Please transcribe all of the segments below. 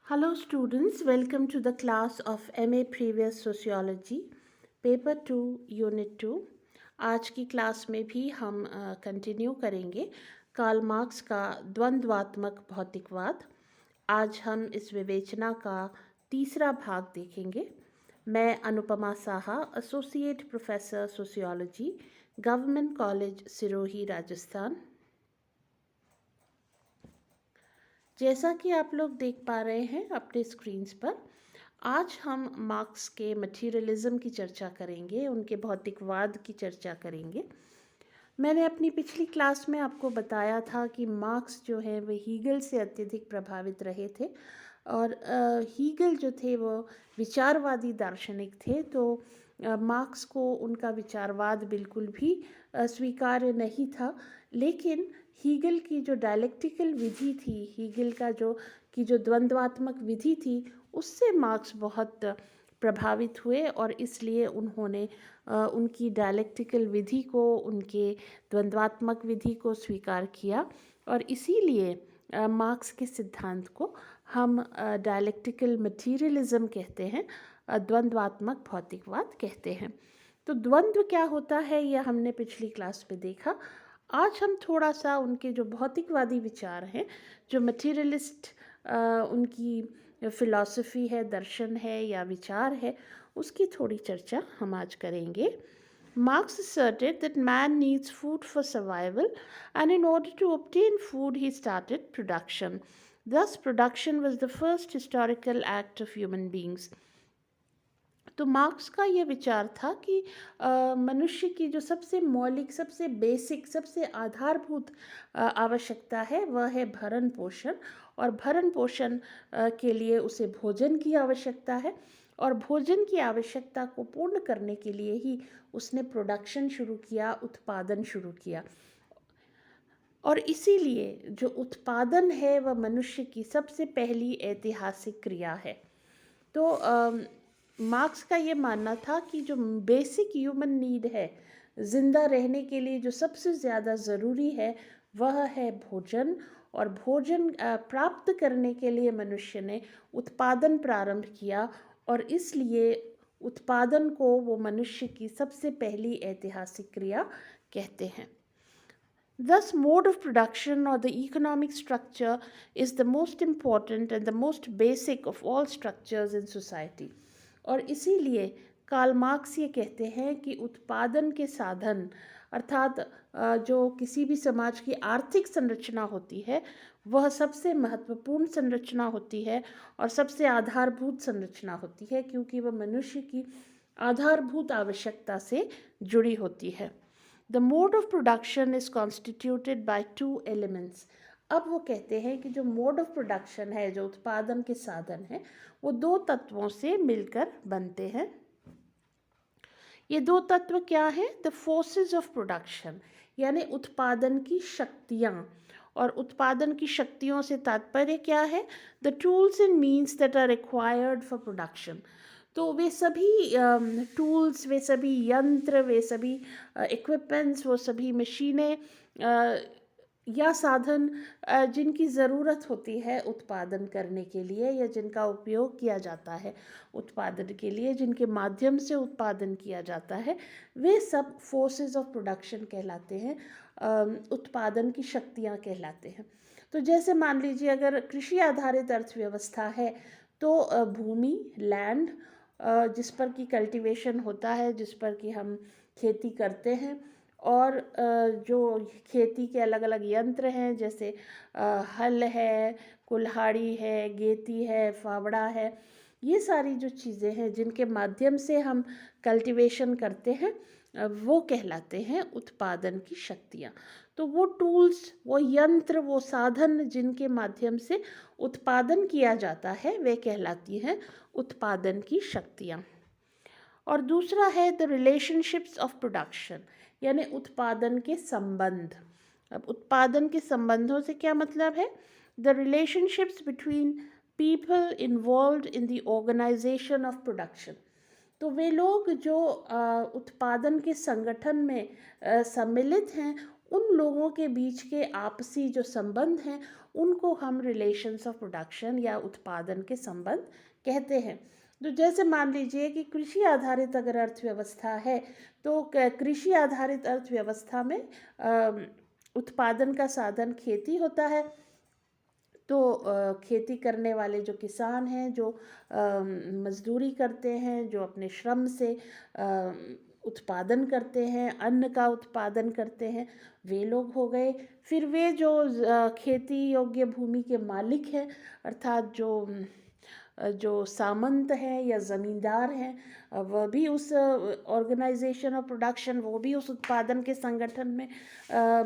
Hello students, welcome to the class of MA Previous Sociology, paper 2 unit 2। आज की class में भी हम कंटिन्यू करेंगे कार्ल मार्क्स का द्वंद्वात्मक भौतिकवाद। आज हम इस विवेचना का तीसरा भाग देखेंगे। मैं Anupama Saha, associate professor sociology, government college Sirohi, Rajasthan. जैसा कि आप लोग देख पा रहे हैं अपने स्क्रीन्स पर, आज हम मार्क्स के मटीरियलिज्म की चर्चा करेंगे, उनके भौतिकवाद की चर्चा करेंगे। मैंने अपनी पिछली क्लास में आपको बताया था कि मार्क्स जो है वे हीगल से अत्यधिक प्रभावित रहे थे और हीगल जो थे वो विचारवादी दार्शनिक थे, तो मार्क्स को उनका विचारवाद बिल्कुल भी स्वीकार्य नहीं था। लेकिन हीगल की जो डायलेक्टिकल विधि थी, हीगल का जो द्वंद्वात्मक विधि थी, उससे मार्क्स बहुत प्रभावित हुए और इसलिए उन्होंने उनकी डायलेक्टिकल विधि को, उनके द्वंद्वात्मक विधि को स्वीकार किया और इसीलिए मार्क्स के सिद्धांत को हम डायलेक्टिकल मटीरियलिज्म कहते हैं, द्वंद्वात्मक भौतिकवाद कहते हैं। तो द्वंद्व क्या होता है यह हमने पिछली क्लास में देखा। आज हम थोड़ा सा उनके जो भौतिकवादी विचार हैं, जो मटीरियलिस्ट उनकी फिलॉसफी है, दर्शन है या विचार है, उसकी थोड़ी चर्चा हम आज करेंगे। Marx asserted that man needs food for survival, and in order to obtain food, he started production. Thus, production was the first historical act of human beings. तो मार्क्स का ये विचार था कि मनुष्य की जो सबसे मौलिक, सबसे बेसिक, सबसे आधारभूत आवश्यकता है वह है भरण पोषण, और भरण पोषण के लिए उसे भोजन की आवश्यकता है और भोजन की आवश्यकता को पूर्ण करने के लिए ही उसने प्रोडक्शन शुरू किया, उत्पादन शुरू किया। और इसीलिए जो उत्पादन है वह मनुष्य की सबसे पहली ऐतिहासिक क्रिया है। तो मार्क्स का ये मानना था कि जो बेसिक ह्यूमन नीड है, ज़िंदा रहने के लिए जो सबसे ज़्यादा ज़रूरी है वह है भोजन, और भोजन प्राप्त करने के लिए मनुष्य ने उत्पादन प्रारंभ किया और इसलिए उत्पादन को वो मनुष्य की सबसे पहली ऐतिहासिक क्रिया कहते हैं। Thus, mode of production or the economic structure is the most important and the most basic of all structures in society. और इसीलिए कार्ल मार्क्स ये कहते हैं कि उत्पादन के साधन, अर्थात जो किसी भी समाज की आर्थिक संरचना होती है, वह सबसे महत्वपूर्ण संरचना होती है और सबसे आधारभूत संरचना होती है, क्योंकि वह मनुष्य की आधारभूत आवश्यकता से जुड़ी होती है। The mode of production is constituted by two elements. अब वो कहते हैं कि जो मोड ऑफ प्रोडक्शन है, जो उत्पादन के साधन है, वो दो तत्वों से मिलकर बनते हैं। ये दो तत्व क्या हैं? द फोर्सेस ऑफ प्रोडक्शन, यानी उत्पादन की शक्तियाँ, और उत्पादन की शक्तियों से तात्पर्य क्या है? The tools and means that are required for production. तो वे सभी टूल्स, वे सभी यंत्र, वे सभी इक्विपमेंट्स, वो सभी मशीनें या साधन जिनकी ज़रूरत होती है उत्पादन करने के लिए, या जिनका उपयोग किया जाता है उत्पादन के लिए, जिनके माध्यम से उत्पादन किया जाता है, वे सब फोर्सेस ऑफ प्रोडक्शन कहलाते हैं, उत्पादन की शक्तियाँ कहलाते हैं। तो जैसे मान लीजिए अगर कृषि आधारित अर्थव्यवस्था है, तो भूमि, लैंड, जिस पर कि कल्टीवेशन होता है, जिस पर कि हम खेती करते हैं, और जो खेती के अलग अलग यंत्र हैं, जैसे हल है, कुल्हाड़ी है, गेती है, फावड़ा है, ये सारी जो चीज़ें हैं जिनके माध्यम से हम कल्टीवेशन करते हैं, वो कहलाते हैं उत्पादन की शक्तियाँ। तो वो टूल्स, वो यंत्र, वो साधन जिनके माध्यम से उत्पादन किया जाता है, वे कहलाती हैं उत्पादन की शक्तियाँ। और दूसरा है द रिलेशनशिप्स ऑफ प्रोडक्शन, यानी उत्पादन के संबंध। अब उत्पादन के संबंधों से क्या मतलब है? The relationships between people involved in the organisation of production. तो वे लोग जो उत्पादन के संगठन में सम्मिलित हैं, उन लोगों के बीच के आपसी जो संबंध हैं, उनको हम रिलेशंस ऑफ प्रोडक्शन या उत्पादन के संबंध कहते हैं। तो जैसे मान लीजिए कि कृषि आधारित अगर अर्थव्यवस्था है, तो कृषि आधारित अर्थव्यवस्था में उत्पादन का साधन खेती होता है। तो खेती करने वाले जो किसान हैं, जो मजदूरी करते हैं, जो अपने श्रम से उत्पादन करते हैं, अन्न का उत्पादन करते हैं, वे लोग हो गए। फिर वे जो खेती योग्य भूमि के मालिक हैं, अर्थात जो सामंत हैं या ज़मींदार हैं, वह भी उस ऑर्गेनाइजेशन ऑफ प्रोडक्शन, वो भी उस उत्पादन के संगठन में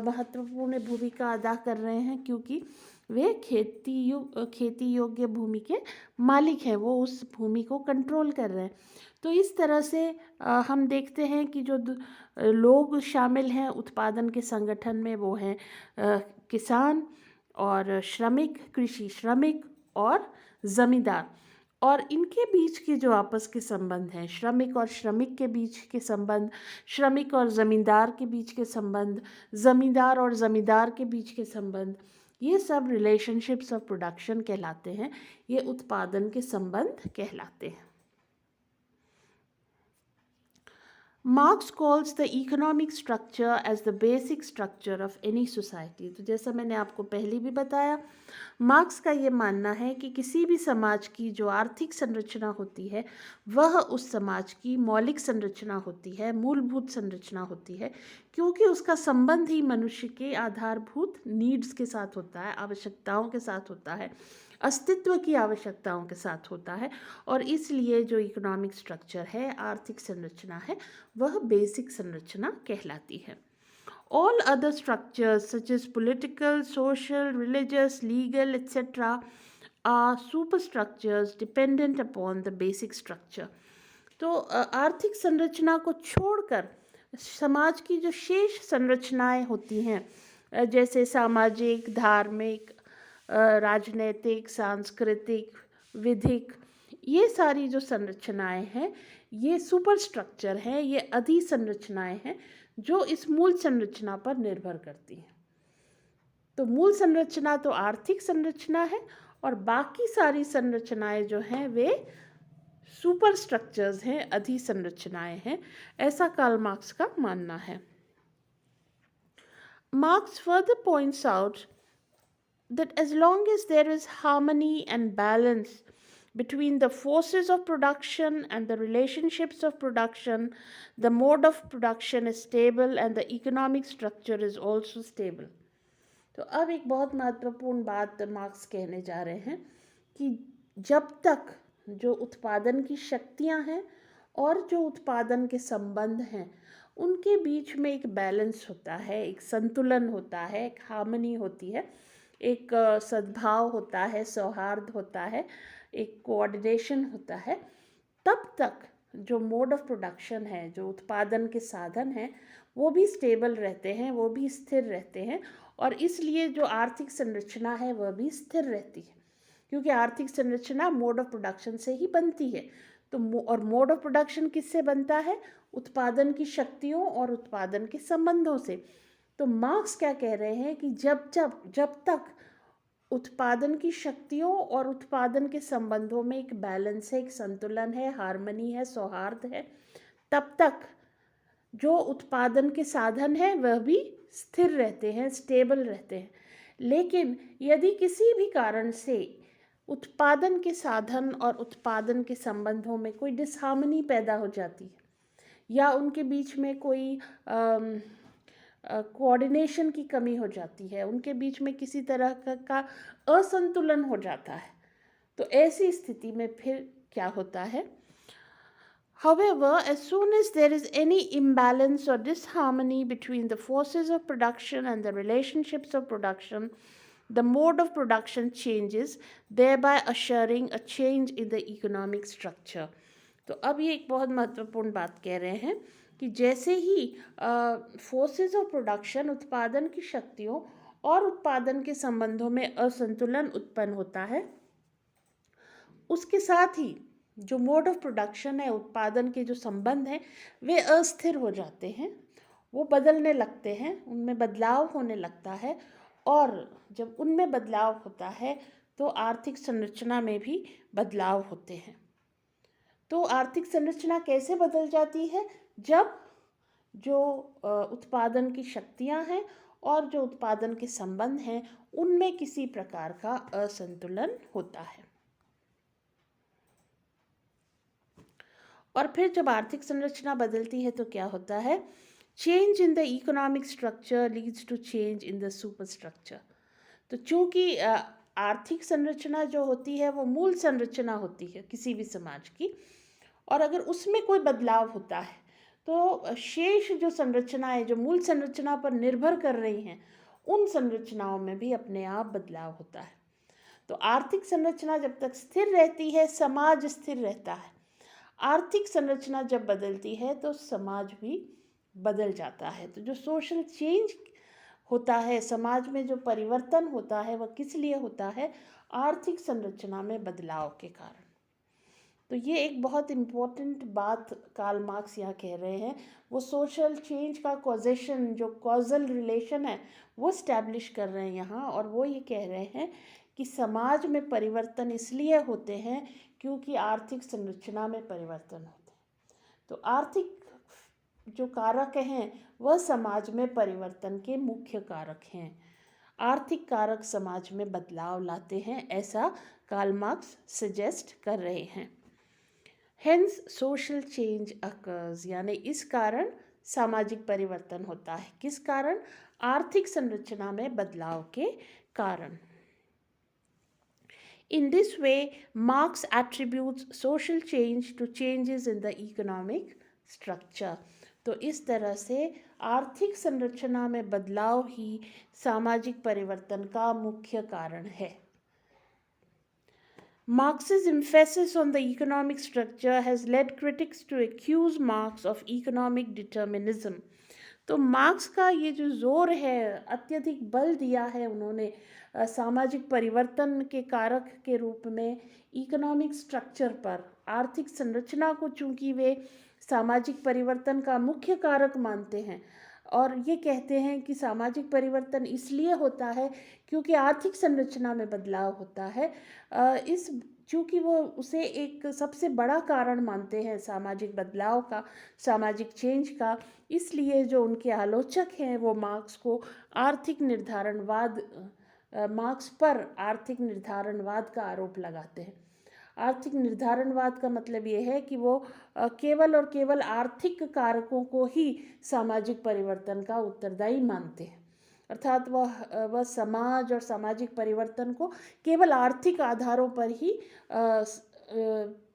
महत्वपूर्ण भूमिका अदा कर रहे हैं, क्योंकि वे खेती योग्य भूमि के मालिक हैं, वो उस भूमि को कंट्रोल कर रहे हैं। तो इस तरह से हम देखते हैं कि जो लोग शामिल हैं उत्पादन के संगठन में, वो हैं किसान और श्रमिक, कृषि श्रमिक और ज़मींदार। और इनके बीच के जो आपस के संबंध हैं, श्रमिक और श्रमिक के बीच के संबंध, श्रमिक और ज़मींदार के बीच के संबंध, ज़मींदार और ज़मींदार के बीच के संबंध, ये सब रिलेशनशिप्स ऑफ प्रोडक्शन कहलाते हैं, ये उत्पादन के संबंध कहलाते हैं। Marx calls the economic structure as the basic structure of any society. तो जैसा मैंने आपको पहले भी बताया, मार्क्स का ये मानना है कि किसी भी समाज की जो आर्थिक संरचना होती है, वह उस समाज की मौलिक संरचना होती है, मूलभूत संरचना होती है, क्योंकि उसका संबंध ही मनुष्य के आधारभूत नीड्स के साथ होता है, आवश्यकताओं के साथ होता है, अस्तित्व की आवश्यकताओं के साथ होता है। और इसलिए जो इकोनॉमिक स्ट्रक्चर है, आर्थिक संरचना है, वह बेसिक संरचना कहलाती है। All other structures such as political, social, religious, legal, etc. are superstructures dependent upon the basic structure. तो आर्थिक संरचना को छोड़कर समाज की जो शेष संरचनाएं होती हैं, जैसे सामाजिक, धार्मिक, राजनैतिक, सांस्कृतिक, विधिक, ये सारी जो संरचनाएं हैं, ये सुपर स्ट्रक्चर हैं, ये अधिसंरचनाएं हैं जो इस मूल संरचना पर निर्भर करती हैं। तो मूल संरचना तो आर्थिक संरचना है, और बाकी सारी संरचनाएं जो हैं वे सुपर स्ट्रक्चर्स हैं, अधिसंरचनाएं हैं, ऐसा कार्ल मार्क्स का मानना है। Marks further points out that as long as there is harmony and balance between the forces of production and the relationships of production, the mode of production is stable and the economic structure is also stable. तो अब एक बहुत महत्वपूर्ण बात marks कहने जा रहे हैं कि जब तक जो उत्पादन की शक्तियां हैं और जो उत्पादन के संबंध हैं, उनके बीच में एक बैलेंस होता है, एक संतुलन होता है, एक हार्मनी होती है, एक सद्भाव होता है, सौहार्द होता है, एक कोऑर्डिनेशन होता है, तब तक जो मोड ऑफ प्रोडक्शन है, जो उत्पादन के साधन हैं, वो भी स्टेबल रहते हैं, वो भी स्थिर रहते हैं। और इसलिए जो आर्थिक संरचना है वह भी स्थिर रहती है, क्योंकि आर्थिक संरचना मोड ऑफ प्रोडक्शन से ही बनती है। तो और मोड ऑफ प्रोडक्शन किससे बनता है? उत्पादन की शक्तियों और उत्पादन के संबंधों से। तो मार्क्स क्या कह रहे हैं कि जब तक उत्पादन की शक्तियों और उत्पादन के संबंधों में एक बैलेंस है, एक संतुलन है, हार्मनी है, सौहार्द है, तब तक जो उत्पादन के साधन हैं वह भी स्थिर रहते हैं, स्टेबल रहते हैं। लेकिन यदि किसी भी कारण से उत्पादन के साधन और उत्पादन के संबंधों में कोई डिसहार्मनी पैदा हो जाती है, या उनके बीच में कोई कोऑर्डिनेशन की कमी हो जाती है, उनके बीच में किसी तरह का असंतुलन हो जाता है, तो ऐसी स्थिति में फिर क्या होता है? However, as soon as there is any imbalance or disharmony between the forces of production and the relationships of production, the mode of production changes, thereby assuring a change in the economic structure. तो अब ये एक बहुत महत्वपूर्ण बात कह रहे हैं कि जैसे ही फोर्सेस ऑफ प्रोडक्शन, उत्पादन की शक्तियों और उत्पादन के संबंधों में असंतुलन उत्पन्न होता है, उसके साथ ही जो मोड ऑफ प्रोडक्शन है, उत्पादन के जो संबंध हैं, वे अस्थिर हो जाते हैं, वो बदलने लगते हैं, उनमें बदलाव होने लगता है, और जब उनमें बदलाव होता है तो आर्थिक संरचना में भी बदलाव होते हैं। तो आर्थिक संरचना कैसे बदल जाती है? जब जो उत्पादन की शक्तियां हैं और जो उत्पादन के संबंध हैं उनमें किसी प्रकार का असंतुलन होता है। और फिर जब आर्थिक संरचना बदलती है तो क्या होता है? Change in the economic structure leads to change in the superstructure. तो चूंकि आर्थिक संरचना जो होती है वो मूल संरचना होती है किसी भी समाज की, और अगर उसमें कोई बदलाव होता है तो शेष जो संरचनाएं जो मूल संरचना पर निर्भर कर रही हैं उन संरचनाओं में भी अपने आप बदलाव होता है। तो आर्थिक संरचना जब तक स्थिर रहती है समाज स्थिर रहता है। आर्थिक संरचना जब बदलती है तो समाज भी बदल जाता है। तो जो सोशल चेंज होता है, समाज में जो परिवर्तन होता है, वह किस लिए होता है? आर्थिक संरचना में बदलाव के कारण। तो ये एक बहुत इम्पोर्टेंट बात कार्ल मार्क्स यहाँ कह रहे हैं। वो सोशल चेंज का कॉजेशन, जो कॉजल रिलेशन है, वो स्टैब्लिश कर रहे हैं यहाँ। और वो ये कह रहे हैं कि समाज में परिवर्तन इसलिए होते हैं क्योंकि आर्थिक संरचना में परिवर्तन होते हैं। तो आर्थिक जो कारक हैं वह समाज में परिवर्तन के मुख्य कारक हैं। आर्थिक कारक समाज में बदलाव लाते हैं, ऐसा कार्ल मार्क्स सजेस्ट कर रहे हैं। हेंस सोशल चेंज अकर्स, यानी इस कारण सामाजिक परिवर्तन होता है। किस कारण? आर्थिक संरचना में बदलाव के कारण। In this way, Marx attributes social change to changes in the economic structure. तो इस तरह से आर्थिक संरचना में बदलाव ही सामाजिक परिवर्तन का मुख्य कारण है। Marx's emphasis on the economic structure has led critics to accuse Marx of economic determinism. तो मार्क्स का ये जो जोर है, अत्यधिक बल दिया है उन्होंने सामाजिक परिवर्तन के कारक के रूप में इकोनॉमिक स्ट्रक्चर पर, आर्थिक संरचना को चूंकि वे सामाजिक परिवर्तन का मुख्य कारक मानते हैं और ये कहते हैं कि सामाजिक परिवर्तन इसलिए होता है क्योंकि आर्थिक संरचना में बदलाव होता है। इस चूँकि वो उसे एक सबसे बड़ा कारण मानते हैं सामाजिक बदलाव का, सामाजिक चेंज का, इसलिए जो उनके आलोचक हैं वो मार्क्स को आर्थिक निर्धारणवाद, मार्क्स पर आर्थिक निर्धारणवाद का आरोप लगाते हैं। आर्थिक निर्धारणवाद का मतलब ये है कि वो केवल और केवल आर्थिक कारकों को ही सामाजिक परिवर्तन का उत्तरदायी मानते हैं। अर्थात वह समाज और सामाजिक परिवर्तन को केवल आर्थिक आधारों पर ही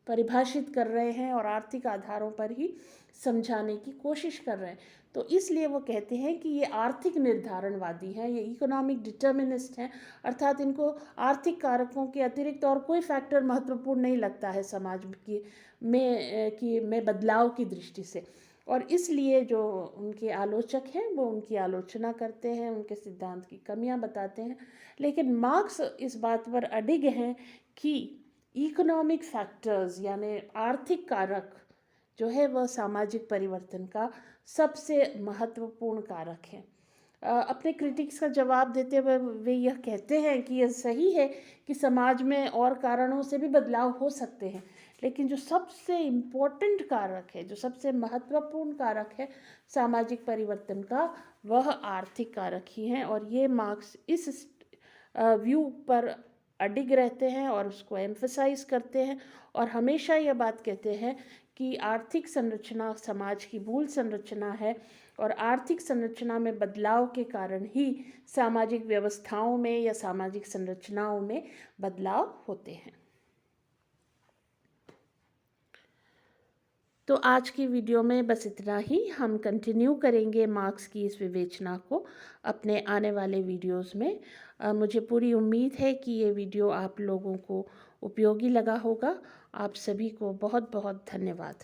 परिभाषित कर रहे हैं और आर्थिक आधारों पर ही समझाने की कोशिश कर रहे हैं। तो इसलिए वो कहते हैं कि ये आर्थिक निर्धारणवादी हैं, ये इकोनॉमिक डिटर्मिनिस्ट हैं। अर्थात इनको आर्थिक कारकों के अतिरिक्त और कोई फैक्टर महत्वपूर्ण नहीं लगता है समाज में बदलाव की दृष्टि से। और इसलिए जो उनके आलोचक हैं वो उनकी आलोचना करते हैं, उनके सिद्धांत की कमियां बताते हैं। लेकिन मार्क्स इस बात पर अडिग हैं कि इकोनॉमिक फैक्टर्स यानी आर्थिक कारक जो है वह सामाजिक परिवर्तन का सबसे महत्वपूर्ण कारक है। अपने क्रिटिक्स का जवाब देते हुए वे यह कहते हैं कि यह सही है कि समाज में और कारणों से भी बदलाव हो सकते हैं, लेकिन जो सबसे इम्पोर्टेंट कारक है, जो सबसे महत्वपूर्ण कारक है सामाजिक परिवर्तन का, वह आर्थिक कारक ही हैं। और ये मार्क्स इस व्यू पर अडिग रहते हैं और उसको एम्फसाइज करते हैं और हमेशा यह बात कहते हैं कि आर्थिक संरचना समाज की मूल संरचना है और आर्थिक संरचना में बदलाव के कारण ही सामाजिक व्यवस्थाओं में या सामाजिक संरचनाओं में बदलाव होते हैं। तो आज की वीडियो में बस इतना ही। हम कंटिन्यू करेंगे मार्क्स की इस विवेचना को अपने आने वाले वीडियोस में। मुझे पूरी उम्मीद है कि ये वीडियो आप लोगों को उपयोगी लगा होगा। आप सभी को बहुत बहुत धन्यवाद।